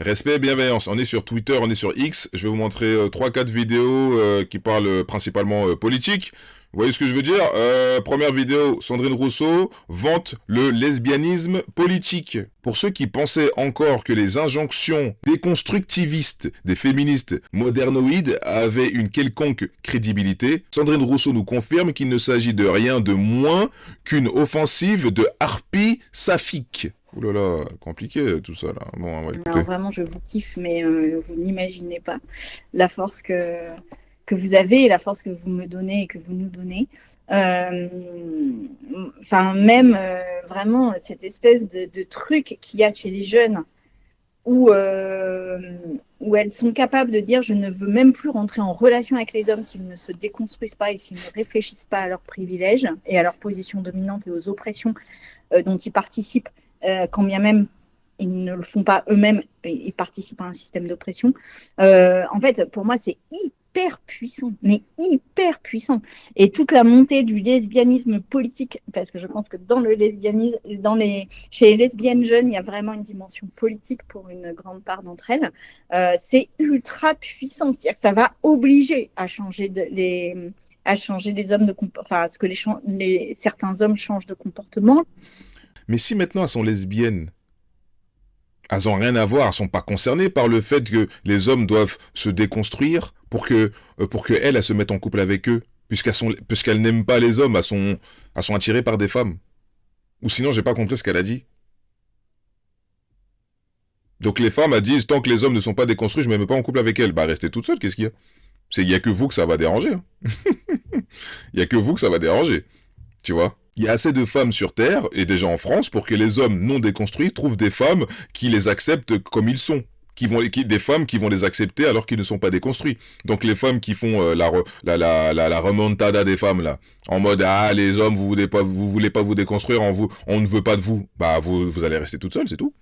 Respect et bienveillance. On est sur Twitter, on est sur X. Je vais vous montrer 3-4 vidéos qui parlent principalement politique. Vous voyez ce que je veux dire? Première vidéo, Sandrine Rousseau vante le lesbianisme politique. Pour ceux qui pensaient encore que les injonctions déconstructivistes des féministes modernoïdes avaient une quelconque crédibilité, Sandrine Rousseau nous confirme qu'il ne s'agit de rien de moins qu'une offensive de harpie saphique. Ouh là là, compliqué tout ça là. Bon, on va Alors écouter. vraiment, je vous kiffe, mais vous n'imaginez pas la force que vous avez et la force que vous me donnez et que vous nous donnez. Euh, Enfin, même vraiment cette espèce de truc qu'il y a chez les jeunes où, où elles sont capables de dire je ne veux même plus rentrer en relation avec les hommes s'ils ne se déconstruisent pas et s'ils ne réfléchissent pas à leurs privilèges et à leur position dominante et aux oppressions dont ils participent, quand bien même ils ne le font pas eux-mêmes, ils participent à un système d'oppression. En fait, pour moi, c'est hyper puissant, mais hyper puissant. Et toute la montée du lesbianisme politique, parce que je pense que dans le lesbianisme, chez les lesbiennes jeunes, il y a vraiment une dimension politique pour une grande part d'entre elles. C'est ultra puissant, c'est-à-dire que ça va obliger à changer les hommes enfin, à ce que certains hommes changent de comportement. Mais si maintenant elles sont lesbiennes, elles ont rien à voir, elles sont pas concernées par le fait que les hommes doivent se déconstruire pour que elles se mettent en couple avec eux, puisqu'elles n'aiment pas les hommes, elles sont attirées par des femmes. Ou sinon, j'ai pas compris ce qu'elle a dit. Donc les femmes, elles disent, tant que les hommes ne sont pas déconstruits, je me mets pas en couple avec elles. Bah restez toute seule, qu'est-ce qu'il y a? Il y a que vous que ça va déranger. Hein. Il y a que vous que ça va déranger. Tu vois? Il y a assez de femmes sur Terre, et déjà en France, pour que les hommes non déconstruits trouvent des femmes qui les acceptent comme ils sont. Des femmes qui vont les accepter alors qu'ils ne sont pas déconstruits. Donc les femmes qui font la remontada des femmes là, en mode ah les hommes vous voulez pas vous déconstruire, on ne veut pas de vous, bah vous allez rester toute seule, c'est tout.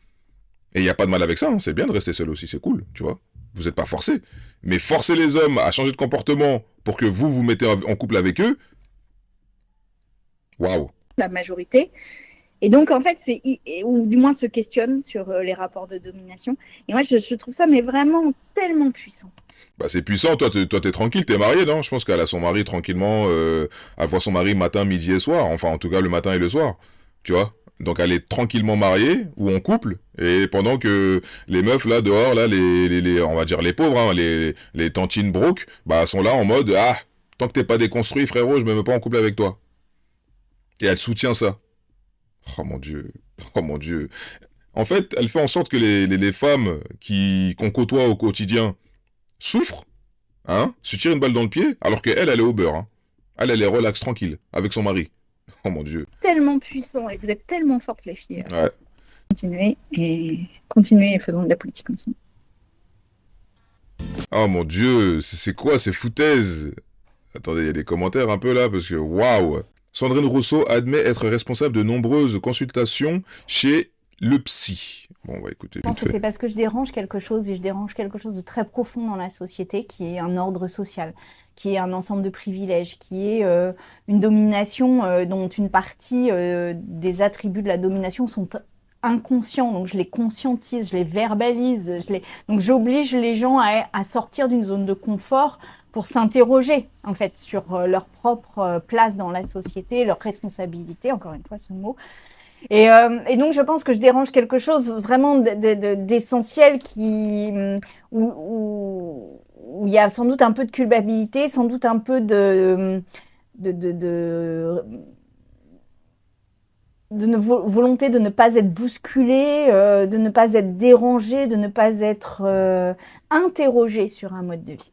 Et il y a pas de mal avec ça, hein. C'est bien de rester seul aussi, c'est cool, tu vois. Vous n'êtes pas forcés, mais forcer les hommes à changer de comportement pour que vous mettez en couple avec eux, waouh. La majorité. Et donc, en fait, ou du moins se questionne sur les rapports de domination. Et moi, je trouve ça, mais vraiment tellement puissant. Bah c'est puissant, toi t'es tranquille, t'es marié, non? Je pense qu'elle a son mari tranquillement, elle voit son mari matin, midi et soir, enfin en tout cas le matin et le soir, tu vois? Donc elle est tranquillement mariée, ou en couple, et pendant que les meufs là dehors, là, on va dire les pauvres, hein, les tantines broke, bah sont là en mode, ah, tant que t'es pas déconstruit frérot, je me mets pas en couple avec toi. Et elle soutient ça. Oh mon dieu, oh mon dieu. En fait, elle fait en sorte que les femmes qu'on côtoie au quotidien souffrent, hein, se tire une balle dans le pied, alors qu'elle, elle est au beurre, hein. Elle est relax, tranquille, avec son mari. Oh mon dieu. Tellement puissant et vous êtes tellement fortes, les filles. Ouais. Continuez et faisons de la politique ensemble. Oh mon dieu, c'est quoi ces foutaises? Attendez, il y a des commentaires un peu là, parce que waouh. Sandrine Rousseau admet être responsable de nombreuses consultations chez le psy. Bon, on va écouter Je vite pense que fait. c'est parce que je dérange quelque chose et je dérange quelque chose de très profond dans la société, qui est un ordre social, qui est un ensemble de privilèges, qui est une domination dont une partie des attributs de la domination sont inconscients. Donc je les conscientise, je les verbalise, donc j'oblige les gens à sortir d'une zone de confort pour s'interroger en fait sur leur propre place dans la société, leur responsabilité, encore une fois ce mot. Et donc, je pense que je dérange quelque chose vraiment d'essentiel où il y a sans doute un peu de culpabilité, sans doute un peu de, de, de, volonté de ne pas être bousculé, de ne pas être dérangé, de ne pas être interrogé sur un mode de vie.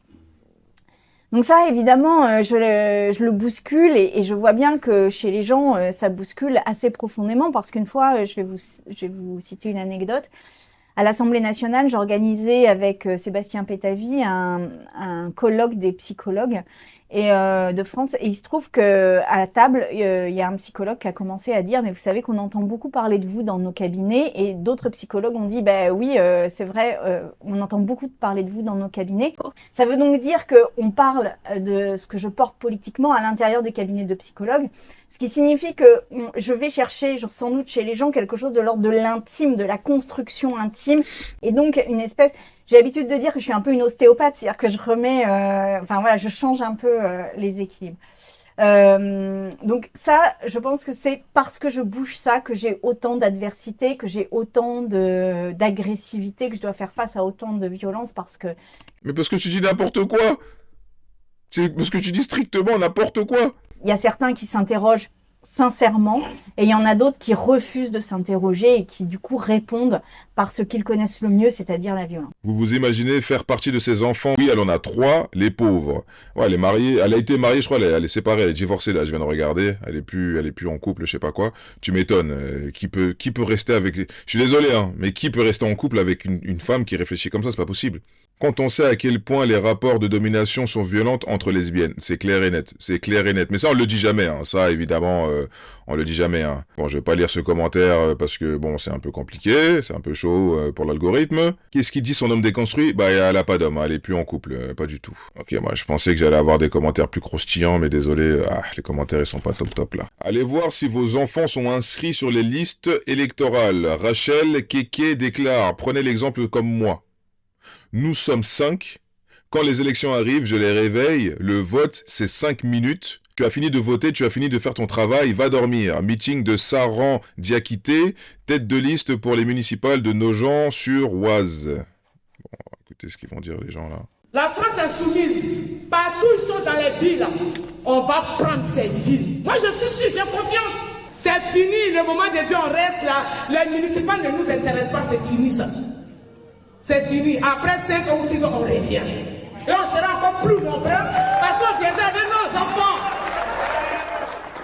Donc ça, évidemment, je le bouscule et je vois bien que chez les gens, ça bouscule assez profondément parce qu'une fois, je vais vous citer une anecdote. À l'Assemblée nationale, j'organisais avec Sébastien Pétavy un colloque des psychologues de France. Et il se trouve qu'à la table, il y a un psychologue qui a commencé à dire « Mais vous savez qu'on entend beaucoup parler de vous dans nos cabinets ». Et d'autres psychologues ont dit « Oui, c'est vrai, on entend beaucoup parler de vous dans nos cabinets ». Ça veut donc dire qu'on parle de ce que je porte politiquement à l'intérieur des cabinets de psychologues. Ce qui signifie que je vais chercher, sans doute chez les gens, quelque chose de l'ordre de l'intime, de la construction intime. Et donc, une espèce... J'ai l'habitude de dire que je suis un peu une ostéopathe, c'est-à-dire que je remets... je change un peu les équilibres. Donc ça, je pense que c'est parce que je bouge ça que j'ai autant d'adversité, que j'ai autant d'agressivité, que je dois faire face à autant de violence parce que... Mais parce que tu dis n'importe quoi. C'est parce que tu dis strictement n'importe quoi. Il y a certains qui s'interrogent sincèrement et il y en a d'autres qui refusent de s'interroger et qui du coup répondent par ce qu'ils connaissent le mieux, c'est-à-dire la violence. Vous vous imaginez faire partie de ces enfants? Oui, elle en a 3, les pauvres. Ouais, elle est mariée, elle a été mariée, je crois, elle est séparée, elle est divorcée là, je viens de regarder, elle est plus en couple, je sais pas quoi. Tu m'étonnes, qui peut rester avec... Je suis désolé, hein, mais qui peut rester en couple avec une femme qui réfléchit comme ça? C'est pas possible. Quand on sait à quel point les rapports de domination sont violents entre lesbiennes, c'est clair et net, c'est clair et net. Mais ça, on le dit jamais, hein. Ça, évidemment, on le dit jamais, hein. Bon, je vais pas lire ce commentaire parce que, bon, c'est un peu compliqué, c'est un peu chaud pour l'algorithme. Qu'est-ce qu'il dit, son homme déconstruit? Bah, elle a pas d'homme, elle est plus en couple, pas du tout. Ok, moi, je pensais que j'allais avoir des commentaires plus croustillants, mais désolé, les commentaires, ils sont pas top, là. Allez voir si vos enfants sont inscrits sur les listes électorales. Rachel Keke déclare, prenez l'exemple comme moi. Nous sommes 5. Quand les élections arrivent, je les réveille. Le vote, c'est 5 minutes. Tu as fini de voter, tu as fini de faire ton travail, va dormir. Meeting de Saran Diakité, tête de liste pour les municipales de Nogent-sur-Oise. Bon, écoutez ce qu'ils vont dire les gens là. La France insoumise, partout ils sont dans les villes, on va prendre ces villes. Moi je suis sûr, j'ai confiance. C'est fini, le moment de Dieu, on reste là. Les municipales ne nous intéressent pas, c'est fini ça. C'est fini. Après 5 ou 6 ans, on revient. Et on sera encore plus nombreux parce qu'on viendra avec nos enfants.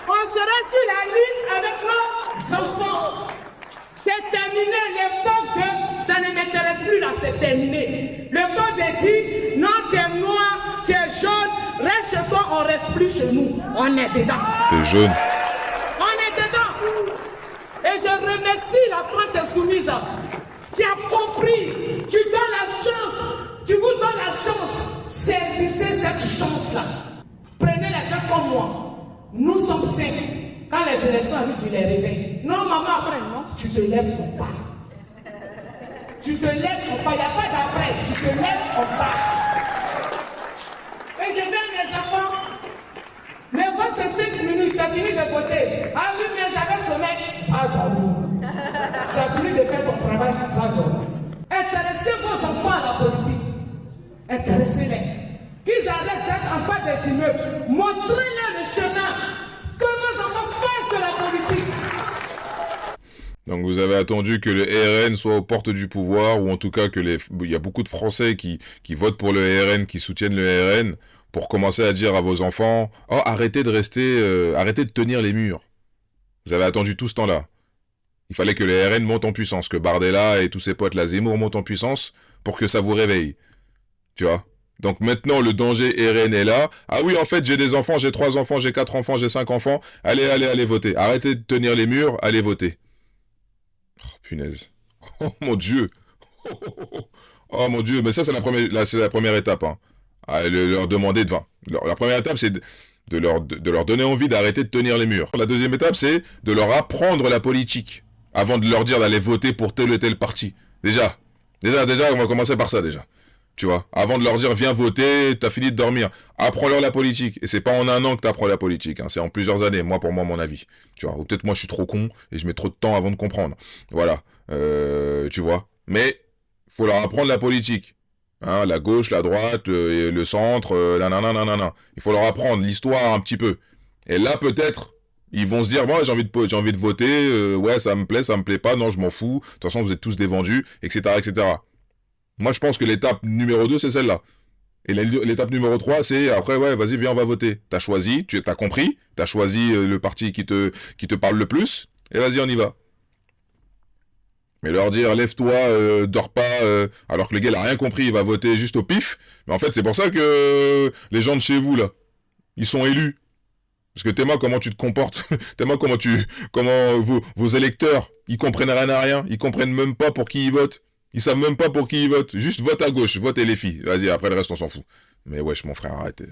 On sera sur la liste avec nos enfants. C'est terminé. L'époque de ça ne m'intéresse plus là, c'est terminé. Le peuple dit non, tu es noir, tu es jaune, reste chez toi, on reste plus chez nous. On est dedans. T'es jaune. On est dedans. Et je remercie la France insoumise. Tu as compris, tu donnes la chance, tu vous donnes la chance, saisissez cette chance-là. Prenez les gens comme moi. Nous sommes 5. Quand les élections arrivent, tu les réveilles. Non, maman, après, non, tu te lèves ton pas. Tu te lèves ton pas, il n'y a pas d'après, tu te lèves ton pas. Et je vais mes enfants. Le vote, c'est 5 minutes, tu as fini de voter. Ah oui, mais j'avais sommeil. Va dormir. Tu as fini de faire ton travail, va dormir. Intéressez vos enfants à la politique. Intéressez-les. Qu'ils arrêtent d'être en bas des immeubles. Montrez-les le chemin. Que vos enfants fassent de la politique. Donc vous avez attendu que le RN soit aux portes du pouvoir, ou en tout cas que il y a beaucoup de Français qui votent pour le RN, qui soutiennent le RN, pour commencer à dire à vos enfants, oh, arrêtez de tenir les murs. Vous avez attendu tout ce temps-là. Il fallait que le RN monte en puissance, que Bardella et tous ses potes, la Zemmour, montent en puissance pour que ça vous réveille. Tu vois? Donc maintenant, le danger RN est là. Ah oui, en fait, j'ai des enfants, j'ai 3 enfants, j'ai 4 enfants, j'ai 5 enfants. Allez voter. Arrêtez de tenir les murs, allez voter. Oh, punaise. Oh, mon Dieu. Oh, mon Dieu. Mais ça, c'est la première étape, hein. Leur demander de... La première étape, c'est de leur donner envie d'arrêter de tenir les murs. La deuxième étape, c'est de leur apprendre la politique. Avant de leur dire d'aller voter pour tel ou tel parti. Déjà, on va commencer par ça, déjà. Tu vois, avant de leur dire, viens voter, t'as fini de dormir. Apprends-leur la politique. Et c'est pas en un an que t'apprends la politique, hein. C'est en plusieurs années, pour moi, mon avis. Tu vois, ou peut-être moi, je suis trop con, et je mets trop de temps avant de comprendre. Voilà. Tu vois. Mais, faut leur apprendre la politique. Hein, la gauche, la droite, le centre, nanana. Il faut leur apprendre l'histoire un petit peu. Et là, peut-être, ils vont se dire, bon, j'ai envie de voter, ouais, ça me plaît pas, non, je m'en fous. De toute façon, vous êtes tous des vendus, etc., etc. Moi, je pense que l'étape numéro 2, c'est celle-là. Et l'étape numéro 3, c'est, après, ouais, vas-y, viens, on va voter. T'as choisi, t'as compris, t'as choisi le parti qui te parle le plus, et vas-y, on y va. Mais leur dire, lève-toi, dors pas, alors que le gars, il a rien compris, il va voter juste au pif. Mais en fait, c'est pour ça que les gens de chez vous, là, ils sont élus. Parce que Théma, comment tu te comportes? Théma, comment vos électeurs, ils comprennent rien à rien, ils comprennent même pas pour qui ils votent. Ils savent même pas pour qui ils votent. Juste vote à gauche, vote les filles. Vas-y, après le reste, on s'en fout. Mais wesh, mon frère, arrête.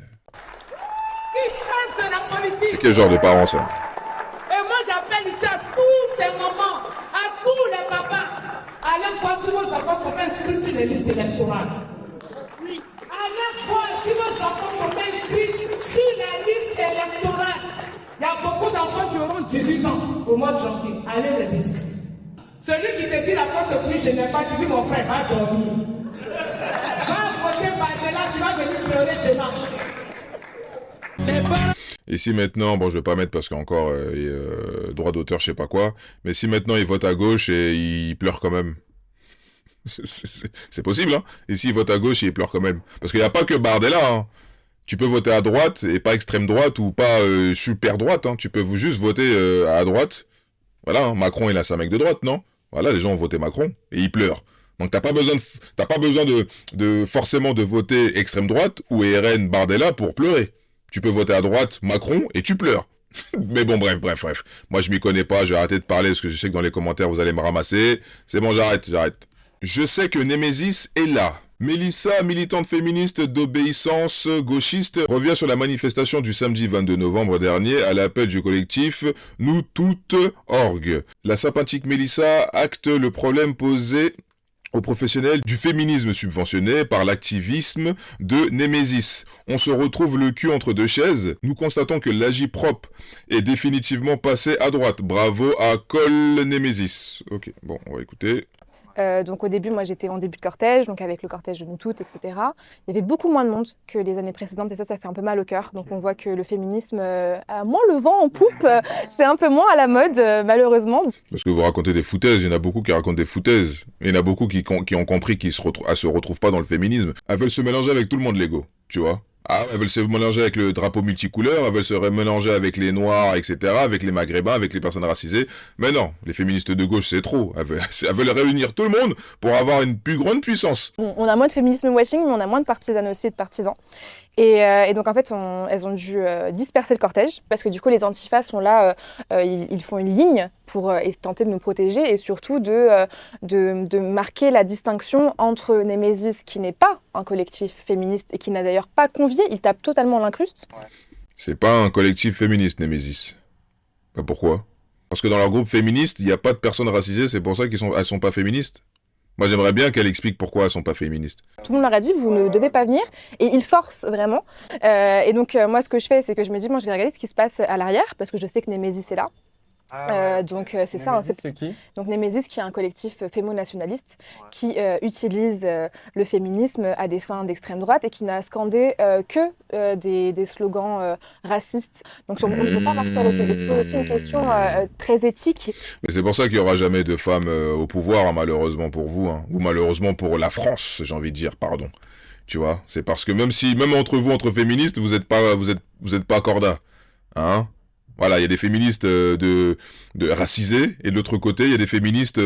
C'est quel genre de parents, ça? ces mamans, à tous les papas, allez voir si vos enfants sont inscrits sur les listes électorales. Allez voir si vos enfants sont inscrits sur les listes électorales. Il y a beaucoup d'enfants qui auront 18 ans au mois de janvier. Allez les inscrire. Celui qui te dit la France se suit, je n'ai pas, tu dis mon frère, va dormir. Va voter Bardella, tu vas venir pleurer demain. Et si maintenant, bon je vais pas mettre parce qu'encore droit d'auteur, je sais pas quoi, mais si maintenant il vote à gauche et il pleure quand même. C'est possible, hein. Et s'il vote à gauche et il pleure quand même. Parce qu'il n'y a pas que Bardella, hein. Tu peux voter à droite et pas extrême droite ou pas super droite, hein. Tu peux juste voter à droite. Voilà, hein. Macron il a sa mec de droite, non? Voilà, les gens ont voté Macron et ils pleurent. Donc t'as pas besoin de forcément de voter extrême droite ou RN Bardella pour pleurer. Tu peux voter à droite Macron et tu pleures. Mais bon, bref. Moi, je m'y connais pas, je vais arrêter de parler parce que je sais que dans les commentaires, vous allez me ramasser. C'est bon, j'arrête. Je sais que Némésis est là. Mélissa, militante féministe d'obéissance gauchiste, revient sur la manifestation du samedi 22 novembre dernier à l'appel du collectif Nous Toutes Org. La sympathique Mélissa acte le problème posé aux professionnels du féminisme subventionné par l'activisme de Némésis. On se retrouve le cul entre deux chaises. Nous constatons que l'Agip-Prop est définitivement passé à droite. Bravo à Col Némésis. Ok, bon, on va écouter. Donc au début, moi j'étais en début de cortège, donc avec le cortège de Nous Toutes, etc. Il y avait beaucoup moins de monde que les années précédentes et ça fait un peu mal au cœur. Donc on voit que le féminisme a moins le vent en poupe, c'est un peu moins à la mode malheureusement. Parce que vous racontez des foutaises, il y en a beaucoup qui racontent des foutaises. Il y en a beaucoup qui ont compris qu'ils se retrouvent pas dans le féminisme. Elles veulent se mélanger avec tout le monde, l'ego, tu vois. Ah, elles veulent se mélanger avec le drapeau multicouleur, elles veulent se mélanger avec les noirs, etc., avec les maghrébins, avec les personnes racisées. Mais non, les féministes de gauche, c'est trop. Elles veulent réunir tout le monde pour avoir une plus grande puissance. On a moins de féminisme washing, mais on a moins de partisanes aussi et de partisans. Et donc en fait, elles ont dû disperser le cortège parce que du coup les antifas sont là, ils font une ligne pour tenter de nous protéger et surtout de marquer la distinction entre Némésis qui n'est pas un collectif féministe et qui n'a d'ailleurs pas convié, il tape totalement l'incruste. C'est pas un collectif féministe, Némésis. Bah pourquoi? Parce que dans leur groupe féministe, il n'y a pas de personnes racisées, c'est pour ça qu'elles sont pas féministes. Moi, j'aimerais bien qu'elle explique pourquoi elles sont pas féministes. Tout le monde leur a dit, vous ne devez pas venir. Et ils forcent vraiment. Et donc, moi, ce que je fais, c'est que je me dis, bon, je vais regarder ce qui se passe à l'arrière, parce que je sais que Némésis est là. Donc, c'est ça. C'est qui ? Donc, Némésis, qui est un collectif fémo-nationaliste, qui utilise le féminisme à des fins d'extrême droite et qui n'a scandé que des slogans racistes. Donc, on ne peut pas partir de tout. C'est aussi une question très éthique. Mais c'est pour ça qu'il n'y aura jamais de femmes au pouvoir, hein, malheureusement pour vous, hein, ou malheureusement pour la France, j'ai envie de dire, pardon. Tu vois, c'est parce que même entre vous, entre féministes, vous êtes pas corda, hein. Voilà, il y a des féministes de racisés, et de l'autre côté, il y a des féministes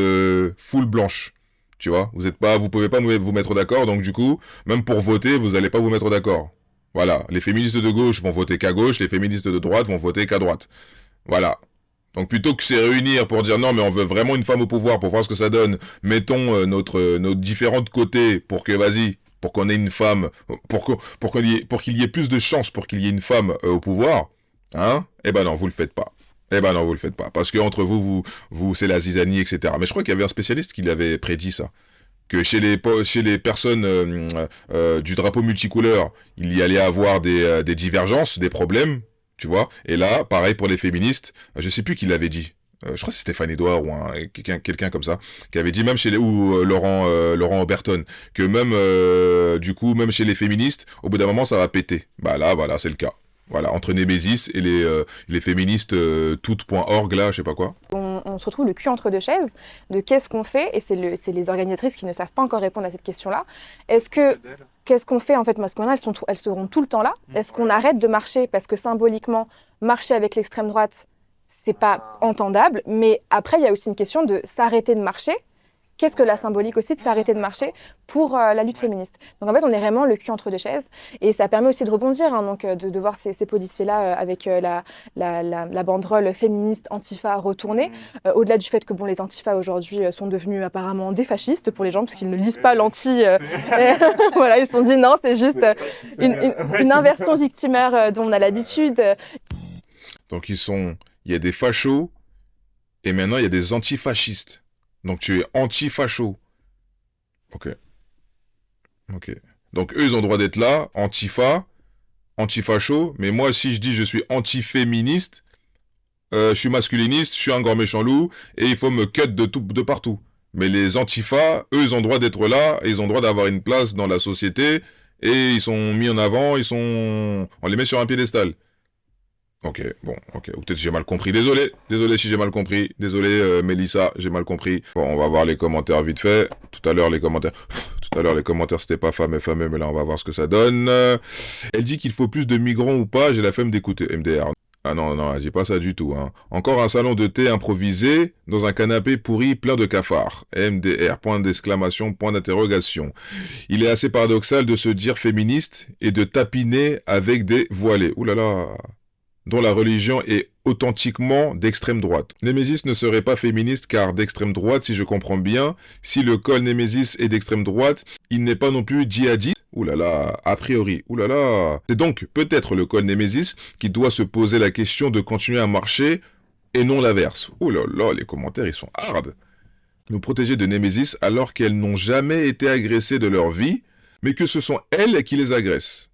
full blanches. Tu vois, vous pouvez pas vous mettre d'accord, donc du coup, même pour voter, vous allez pas vous mettre d'accord. Voilà, les féministes de gauche vont voter qu'à gauche, les féministes de droite vont voter qu'à droite. Voilà. Donc plutôt que se réunir pour dire non mais on veut vraiment une femme au pouvoir pour voir ce que ça donne, mettons nos différents côtés pour qu'on ait une femme, pour qu'il y ait plus de chances pour qu'il y ait une femme au pouvoir. Hein? Eh ben non, vous le faites pas. Parce que entre vous c'est la zizanie, etc. Mais je crois qu'il y avait un spécialiste qui l'avait prédit ça. Que chez les personnes du drapeau multicouleur, il y allait avoir des divergences, des problèmes, tu vois. Et là, pareil pour les féministes, je sais plus qui l'avait dit. Je crois que c'est Stéphane Edouard ou quelqu'un comme ça, qui avait dit même Laurent Oberton, que même chez les féministes, au bout d'un moment, ça va péter. Bah là, voilà, c'est le cas. Voilà, entre Némésis et les féministes toutes.org, là, je sais pas quoi. On se retrouve le cul entre deux chaises de qu'est-ce qu'on fait, et c'est les organisatrices qui ne savent pas encore répondre à cette question-là. Qu'est-ce qu'on fait en fait, parce qu'elles seront tout le temps là. Est-ce qu'on arrête de marcher parce que symboliquement, marcher avec l'extrême droite, c'est pas entendable, mais après il y a aussi une question de s'arrêter de marcher. Qu'est-ce que la symbolique aussi de s'arrêter de marcher pour la lutte féministe. Donc en fait, on est vraiment le cul entre deux chaises et ça permet aussi de rebondir, hein, donc de voir ces policiers-là avec la banderole féministe antifa retournée, au-delà du fait que bon, les antifas aujourd'hui sont devenus apparemment des fascistes pour les gens parce qu'ils ne lisent pas l'anti. Voilà, ils se sont dit non, c'est juste une inversion victimaire dont on a l'habitude. Donc il y a des fachos Et maintenant, il y a des antifascistes. Donc, tu es anti-facho. Ok. Ok. Donc, eux, ils ont le droit d'être là, antifa, anti-facho. Mais moi, si je dis je suis anti-féministe, je suis masculiniste, je suis un grand méchant loup, et il faut me cut de partout. Mais les antifas, eux, ils ont le droit d'être là, et ils ont le droit d'avoir une place dans la société, et ils sont mis en avant, on les met sur un piédestal. Ok, bon, ok. Ou peut-être j'ai mal compris. Désolé si j'ai mal compris. Désolé, Mélissa, j'ai mal compris. Bon, on va voir les commentaires vite fait. Tout à l'heure, les commentaires, c'était pas fameux, mais là, on va voir ce que ça donne. Elle dit qu'il faut plus de migrants ou pas. J'ai la flemme d'écouter. MDR. Ah non, elle dit pas ça du tout, hein. Encore un salon de thé improvisé dans un canapé pourri plein de cafards. MDR, point d'exclamation, point d'interrogation. Il est assez paradoxal de se dire féministe et de tapiner avec des voilés. Ouh là là, dont la religion est authentiquement d'extrême droite. Némésis ne serait pas féministe car d'extrême droite, si je comprends bien. Si le col Némésis est d'extrême droite, il n'est pas non plus djihadiste. Ouh là là, a priori, ouh là là. C'est donc peut-être le col Némésis qui doit se poser la question de continuer à marcher et non l'inverse. Ouh là là, les commentaires, ils sont hard. Nous protéger de Némésis alors qu'elles n'ont jamais été agressées de leur vie, mais que ce sont elles qui les agressent.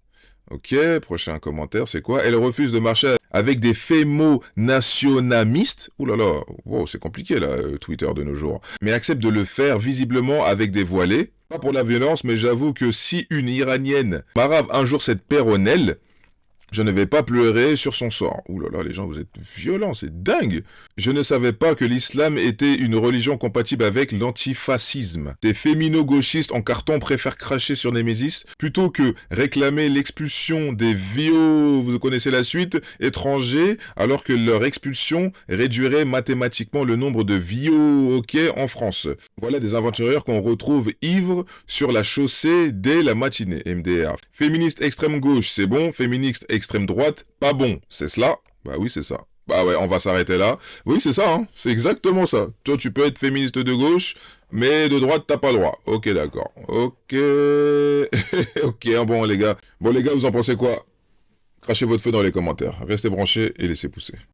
Ok, prochain commentaire, c'est quoi? Elle refuse de marcher avec des fémo-nationamistes. Ouh là là, wow, c'est compliqué là, Twitter de nos jours. Mais accepte de le faire visiblement avec des voilés. Pas pour la violence, mais j'avoue que si une Iranienne m'arrave un jour cette péronnelle, je ne vais pas pleurer sur son sort. Ouh là là, les gens, vous êtes violents, c'est dingue. Je ne savais pas que l'islam était une religion compatible avec l'antifascisme. Ces fémino-gauchistes en carton préfèrent cracher sur Némésis plutôt que réclamer l'expulsion des vous connaissez la suite, étrangers, alors que leur expulsion réduirait mathématiquement le nombre de ok, en France. Voilà des aventuriers qu'on retrouve ivres sur la chaussée dès la matinée, MDR. Féministe extrême gauche, c'est bon. Féministe extrême droite, pas bon. C'est cela? Bah oui, c'est ça. Bah ouais, on va s'arrêter là. Oui, c'est ça, hein. C'est exactement ça. Toi, tu peux être féministe de gauche, mais de droite, t'as pas le droit. Ok, d'accord. Ok. Ok, bon, les gars. Bon, les gars, vous en pensez quoi? Crachez votre feu dans les commentaires. Restez branchés et laissez pousser.